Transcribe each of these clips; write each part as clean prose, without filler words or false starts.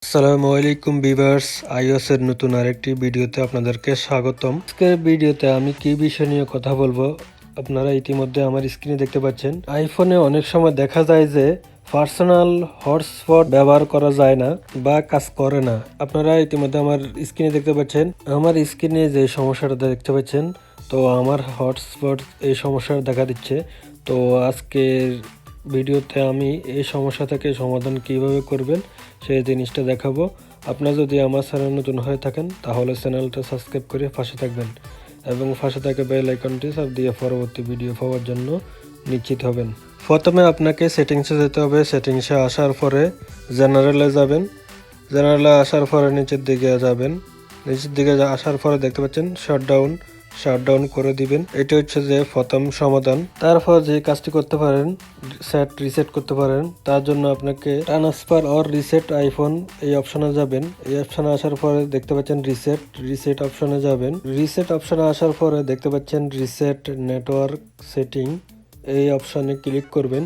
আসসালামু আলাইকুম viewers, iOS এর নতুন আরেকটি ভিডিওতে আপনাদেরকে স্বাগতম। আজকের ভিডিওতে আমি কি বিষয় নিয়ে কথা বলবো আপনারা ইতিমধ্যে আমার স্ক্রিনে দেখতে পাচ্ছেন। আইফোনে অনেক সময় দেখা যায় যে পার্সোনাল হটস্পট ব্যবহার করা যায় না বা কাজ করে না। আপনারা ইতিমধ্যে আমার স্ক্রিনে দেখতে পাচ্ছেন, আমার স্ক্রিনে যে সমস্যাটা দেখতে পাচ্ছেন, তো আমার হটস্পট এই সমস্যাটা দেখা দিচ্ছে। তো আজকের ভিডিওতে আমি এই সমস্যা থেকে সমাধান কিভাবে করবেন সেই জিনিসটা দেখাবো। আপনারা যদি আমার চ্যানেল নতুন হয়ে থাকেন তাহলে চ্যানেলটা সাবস্ক্রাইব করে পাশে থাকবেন এবং পাশে থাকা বেল আইকনটি চাপ দিয়ে পরবর্তী ভিডিও পাওয়ার জন্য নিশ্চিত হবেন। প্রথমে আপনাকে সেটিংসে যেতে হবে। সেটিংসে আসার পরে জেনারেলে যাবেন। জেনারেলে আসার পরে নিচের দিকে যাবেন। নিচের দিকে আসার পরে দেখতে পাচ্ছেন শাটডাউন করে দিবেন। এটা হচ্ছে যে প্রথম সমাধান। তারপর যে কাজটি করতে পারেন, রিসেট করতে পারেন। তার জন্য আপনাকে ট্রান্সফার অর রিসেট আইফোন এই অপশনে যাবেন। এই অপশনে আসার পরে দেখতে পাচ্ছেন রিসেট অপশনে যাবেন। রিসেট অপশনে আসার পরে দেখতে পাচ্ছেন রিসেট নেটওয়ার্ক সেটিং, এই অপশনে ক্লিক করবেন।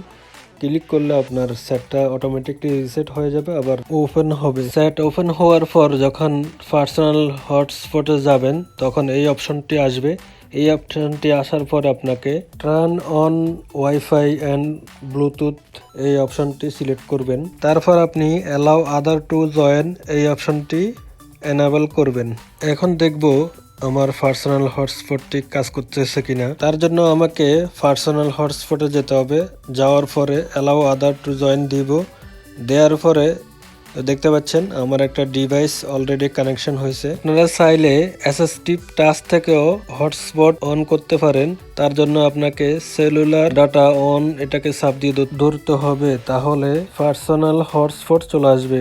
ক্লিক করলে আপনার সেটটা অটোমেটিকলি রিসেট হয়ে যাবে, আবার ওপেন হবে। সেট ওপেন হওয়ার পর যখন পার্সোনাল হটস্পটে যাবেন তখন এই অপশনটি আসবে। এই অপশনটি আসার পর আপনাকে turn on wifi and Bluetooth এই অপশনটি সিলেক্ট করবেন। তারপর আপনি অ্যালাউ আদার টু জয়েন এই অপশনটি এনাবেল করবেন। এখন দেখব আমার পার্সোনাল হটস্পটটি কাজ করতেছে কিনা। তার জন্য আমাকে পার্সোনাল হটস্পটে যেতে হবে। যাওয়ার পরে অ্যালাউ আদার টু জয়েন দিব। দেওয়ার পরে দেখতে পাচ্ছেন আমার একটা ডিভাইস অলরেডি কানেকশন হয়েছে। আপনারা চাইলে অ্যাসিস্টিভ টাচ থেকেও হটস্পট অন করতে পারেন। তার জন্য আপনাকে সেলুলার ডাটা অন এটাকে চাপ দিয়ে ধরতে হবে, তাহলে পার্সোনাল হটস্পট চলে আসবে।